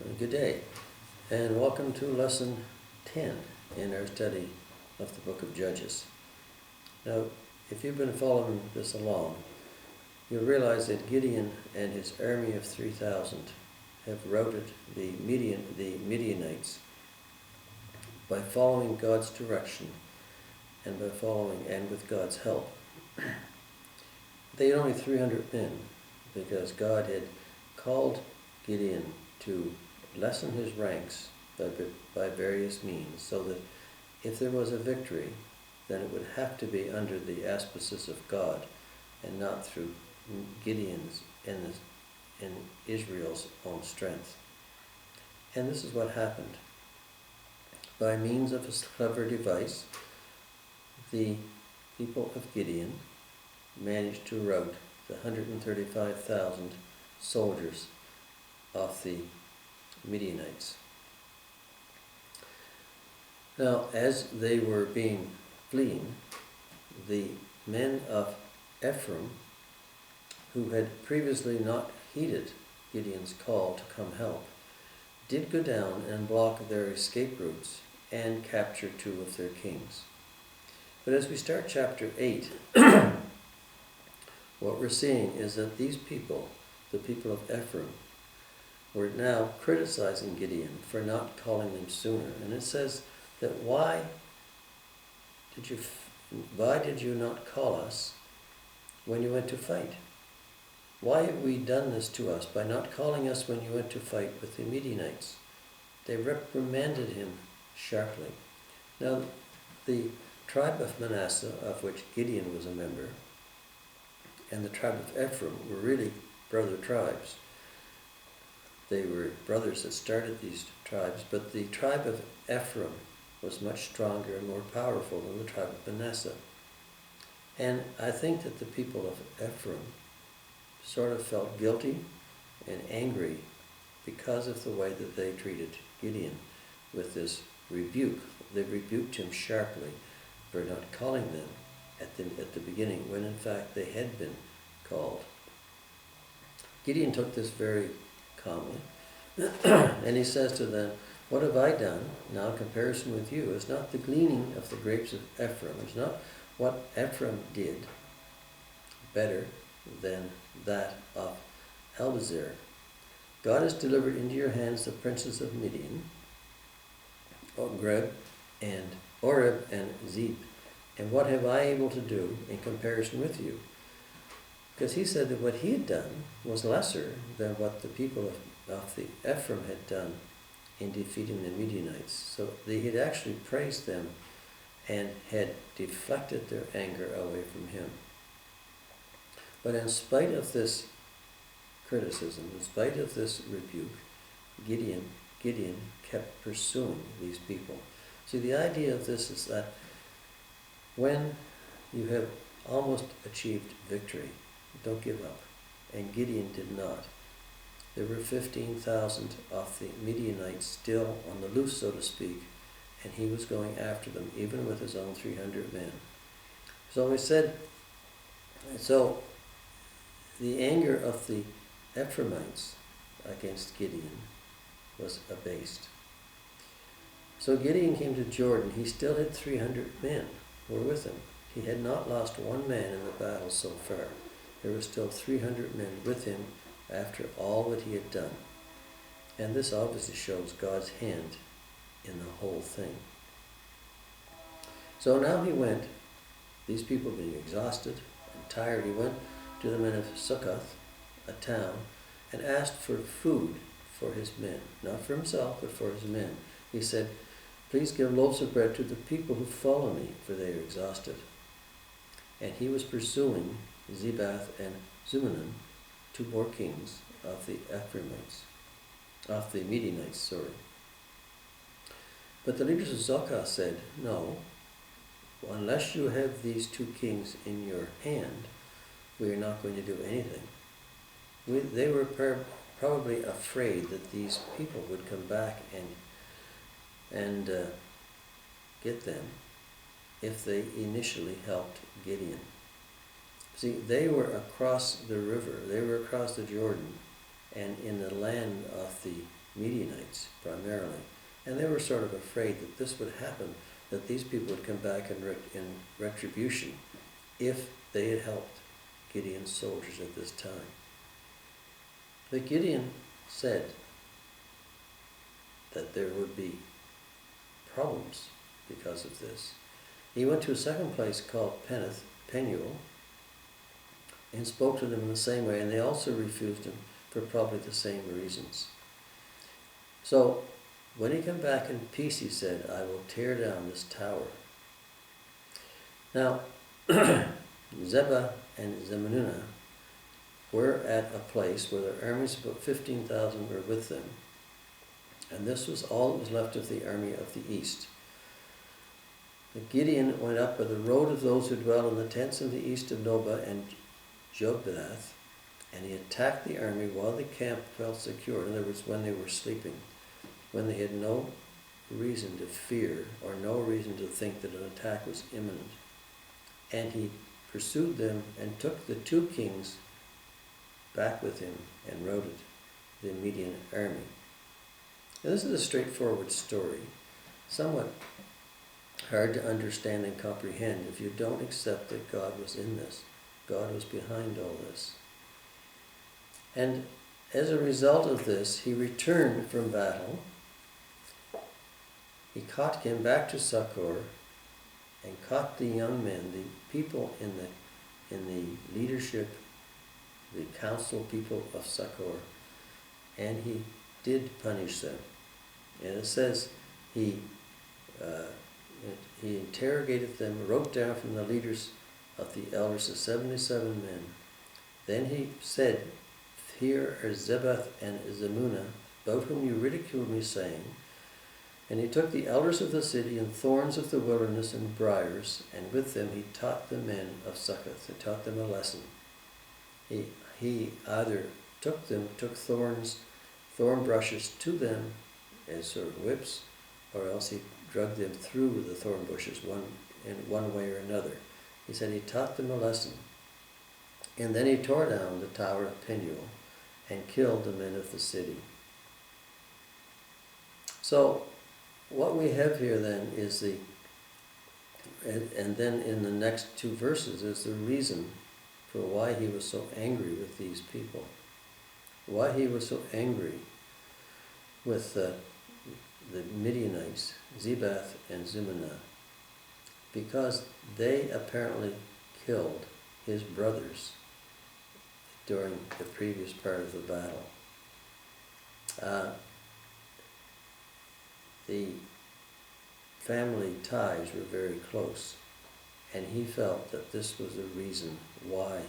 Good day, and welcome to Lesson 10 in our study of the book of Judges. Now, if you've been following this along, you'll realize that Gideon and his army of 3,000 have routed the Midianites by following God's direction and with God's help. They had only 300 men because God had called Gideon to lessen his ranks by various means, so that if there was a victory, then it would have to be under the auspices of God and not through Gideon's and Israel's own strength. And this is what happened. By means of a clever device, the people of Gideon managed to rout the 135,000 soldiers of the Midianites. Now, as they were fleeing, the men of Ephraim, who had previously not heeded Gideon's call to come help, did go down and block their escape routes and capture 2 of their kings. But as we start chapter 8, what we're seeing is that these people, the people of Ephraim, were now criticizing Gideon for not calling them sooner. And it says that why did you not call us when you went to fight? Why have we done this to us by not calling us when you went to fight with the Midianites? They reprimanded him sharply. Now, the tribe of Manasseh, of which Gideon was a member, and the tribe of Ephraim were really brother tribes. They were brothers that started these tribes, but the tribe of Ephraim was much stronger and more powerful than the tribe of Manasseh. And I think that the people of Ephraim sort of felt guilty and angry because of the way that they treated Gideon with this rebuke. They rebuked him sharply for not calling them at the beginning, when in fact they had been called. Gideon took this very calmly, and he says to them, "What have I done now in comparison with you? It's not the gleaning of the grapes of Ephraim. It's not what Ephraim did better than that of Eliezer. God has delivered into your hands the princes of Midian, Oreb and Zeb. And what have I able to do in comparison with you?" Because he said that what he had done was lesser than what the people of the Ephraim had done in defeating the Midianites. So he had actually praised them and had deflected their anger away from him. But in spite of this criticism, in spite of this rebuke, Gideon kept pursuing these people. See, the idea of this is that when you have almost achieved victory, don't give up. And Gideon did not. There were 15,000 of the Midianites still on the loose, so to speak, and he was going after them, even with his own 300 men. So the anger of the Ephraimites against Gideon was abased. So Gideon came to Jordan. He still had 300 men were with him. He had not lost one man in the battle so far. There were still 300 men with him after all that he had done. And this obviously shows God's hand in the whole thing. So now he went, these people being exhausted and tired, he went to the men of Sukkoth, a town, and asked for food for his men. Not for himself, but for his men. He said, "Please give loaves of bread to the people who follow me, for they are exhausted." And he was pursuing Zebath and Zummanan, 2 more kings of the Midianites. But the leaders of Zokkah said, "No, unless you have these 2 kings in your hand, we are not going to do anything." They were probably afraid that these people would come back and get them if they initially helped Gideon. See, they were across the river, they were across the Jordan, and in the land of the Midianites primarily. And they were sort of afraid that this would happen, that these people would come back in retribution if they had helped Gideon's soldiers at this time. But Gideon said that there would be problems because of this. He went to a second place called Penuel, and spoke to them in the same way, and they also refused him for probably the same reasons. So, when he came back in peace, he said, I will tear down this tower. Now, Zebah and Zalmunna were at a place where their armies, about 15,000, were with them. And this was all that was left of the army of the east. Gideon went up by the road of those who dwell in the tents in the east of Nobah and Jogbath, and he attacked the army while the camp felt secure. In other words, when they were sleeping, when they had no reason to fear or no reason to think that an attack was imminent. And he pursued them and took the 2 kings back with him and routed the Median army. Now, this is a straightforward story, somewhat hard to understand and comprehend if you don't accept that God was in this. God was behind all this. And as a result of this, he returned from battle. He came back to Succor and caught the young men, the people in the leadership, the council people of Succor, and he did punish them. And it says he interrogated them, wrote down from the leaders of the elders the 77 men. Then he said, Here are Zebah and Zalmunna, about whom you ridiculed me, saying, and he took the elders of the city and thorns of the wilderness and briars, and with them he taught the men of Succoth. He taught them a lesson. He either took thorn brushes to them as sort of whips, or else he dragged them through the thorn bushes in one way or another. He said he taught them a lesson. And then he tore down the tower of Penuel and killed the men of the city. So what we have here then is and then in the next 2 verses is the reason for why he was so angry with these people. Why he was so angry with the Midianites, Zebath and Zalmunna, because they apparently killed his brothers during the previous part of the battle. The family ties were very close, and he felt that this was the reason why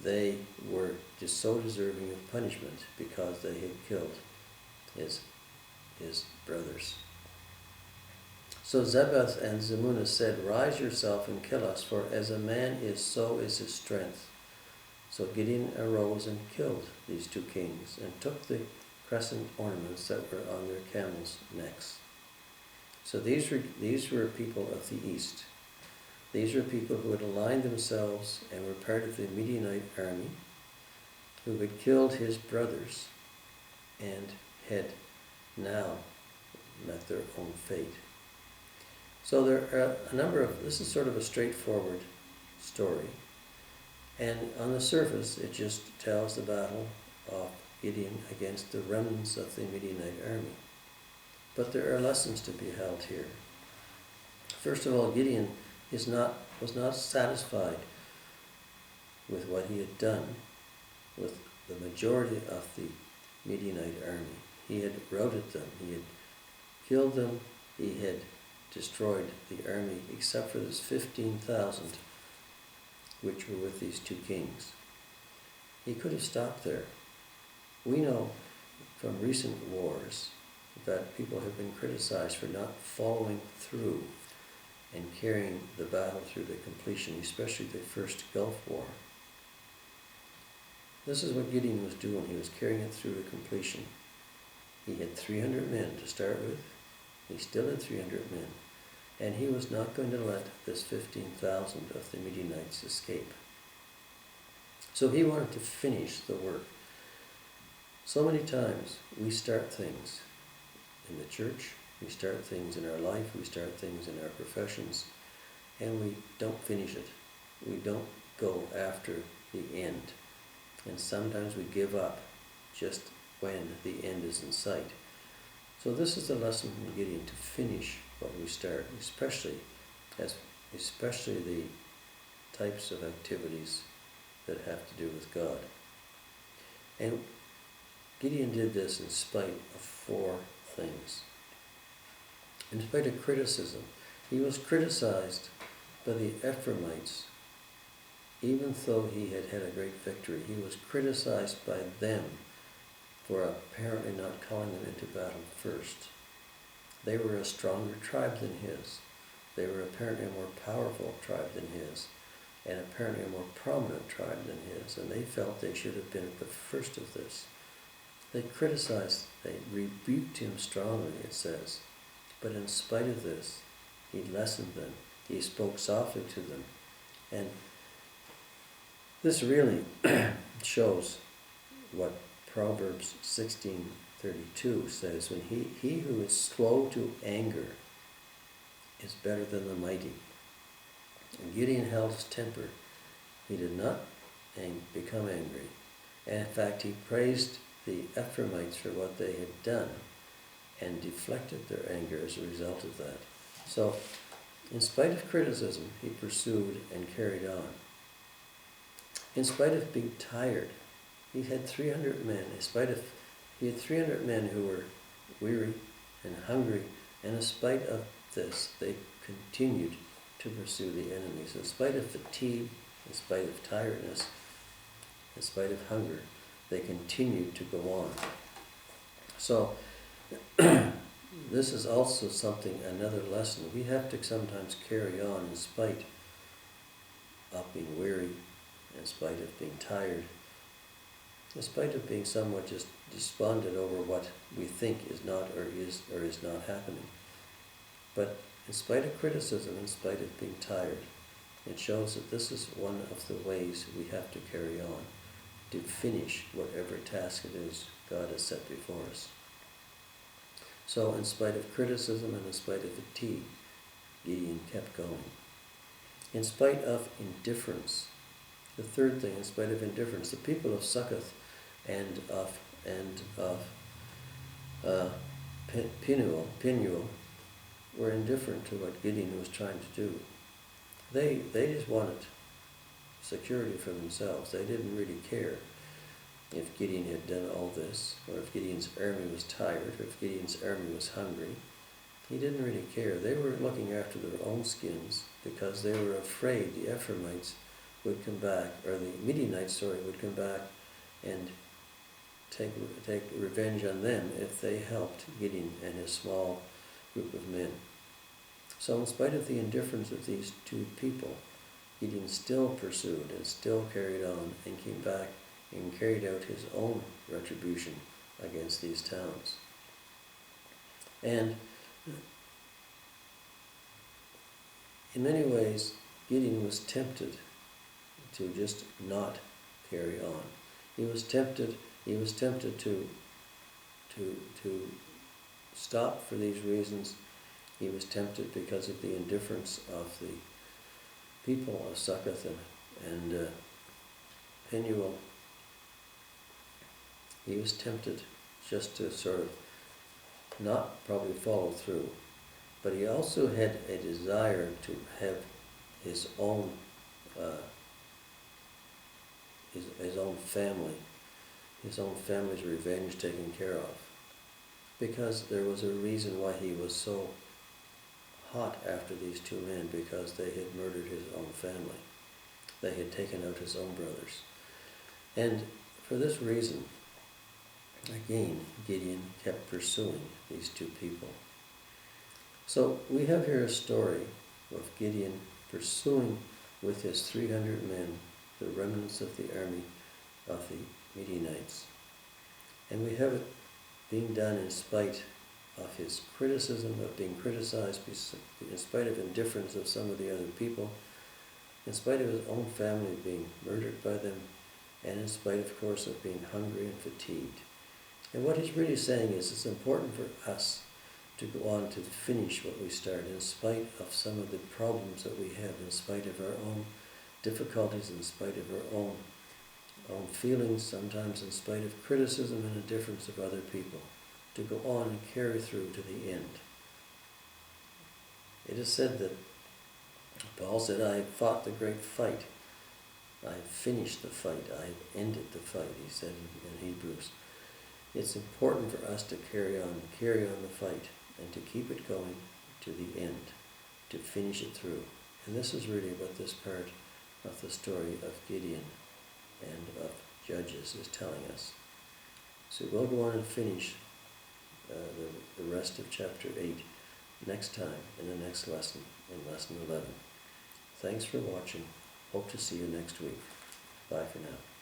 they were just so deserving of punishment, because they had killed his brothers. So Zebah and Zalmunna said, Rise yourself and kill us, for as a man is, so is his strength. So Gideon arose and killed these 2 kings, and took the crescent ornaments that were on their camels' necks. So these were people of the east. These were people who had aligned themselves and were part of the Midianite army, who had killed his brothers and had now met their own fate. So there are a number of, this is sort of a straightforward story. And on the surface, it just tells the battle of Gideon against the remnants of the Midianite army. But there are lessons to be held here. First of all, Gideon was not satisfied with what he had done with the majority of the Midianite army. He had routed them, he had killed them, he had destroyed the army except for this 15,000 which were with these 2 kings. He could have stopped there. We know from recent wars that people have been criticized for not following through and carrying the battle through to completion, especially the first Gulf War. This is what Gideon was doing. He was carrying it through to completion. He had 300 men to start with. He still had 300 men. And he was not going to let this 15,000 of the Midianites escape. So he wanted to finish the work. So many times we start things in the church, we start things in our life, we start things in our professions, and we don't finish it. We don't go after the end. And sometimes we give up just when the end is in sight. So this is the lesson from Gideon, to finish what we start, especially the types of activities that have to do with God. And Gideon did this in spite of 4 things. In spite of criticism, he was criticized by the Ephraimites. Even though he had had a great victory, he was criticized by them for apparently not calling them into battle first. They were a stronger tribe than his. They were apparently a more powerful tribe than his, and apparently a more prominent tribe than his, and they felt they should have been at the first of this. They criticized, they rebuked him strongly, it says. But in spite of this, he lessened them. He spoke softly to them. And this really shows what Proverbs 16:32 says, when he who is slow to anger is better than the mighty. And Gideon held his temper. He did not become angry. And in fact, he praised the Ephraimites for what they had done and deflected their anger as a result of that. So, in spite of criticism, he pursued and carried on. In spite of being tired, he had 300 men. He had 300 men who were weary and hungry, and in spite of this, they continued to pursue the enemies. In spite of fatigue, in spite of tiredness, in spite of hunger, they continued to go on. So, this is also another lesson. We have to sometimes carry on in spite of being weary, in spite of being tired, in spite of being somewhat just despondent over what we think is not or is not happening. But in spite of criticism, in spite of being tired, it shows that this is one of the ways we have to carry on, to finish whatever task it is God has set before us. So in spite of criticism and in spite of fatigue, Gideon kept going. In spite of indifference, the third thing, in spite of indifference, the people of Succoth and of Penuel were indifferent to what Gideon was trying to do. They just wanted security for themselves. They didn't really care if Gideon had done all this, or if Gideon's army was tired, or if Gideon's army was hungry. He didn't really care. They were looking after their own skins because they were afraid the Ephraimites would come back, or the Midianites, would come back and take revenge on them if they helped Gideon and his small group of men. So in spite of the indifference of these 2 people, Gideon still pursued and still carried on and came back and carried out his own retribution against these towns. And in many ways, Gideon was tempted to just not carry on. He was tempted to stop for these reasons. He was tempted because of the indifference of the people of Succoth and Penuel. He was tempted just to sort of not probably follow through. But he also had a desire to have his own family's revenge taken care of. Because there was a reason why he was so hot after these 2 men, because they had murdered his own family. They had taken out his own brothers. And for this reason, again, Gideon kept pursuing these 2 people. So we have here a story of Gideon pursuing with his 300 men the remnants of the army of the Midianites. And we have it being done in spite of his criticism, of being criticized, in spite of indifference of some of the other people, in spite of his own family being murdered by them, and in spite, of course, of being hungry and fatigued. And what he's really saying is it's important for us to go on to finish what we start in spite of some of the problems that we have, in spite of our own difficulties, in spite of our own feelings, sometimes in spite of criticism and indifference of other people, to go on and carry through to the end. It is said that Paul said, I fought the great fight. I finished the fight. I ended the fight, he said in Hebrews. It's important for us to carry on the fight, and to keep it going to the end, to finish it through. And this is really what this part of the story of Gideon and of Judges is telling us. So we'll go on and finish the rest of chapter 8 next time in the next lesson, in lesson 11. Thanks for watching. Hope to see you next week. Bye for now.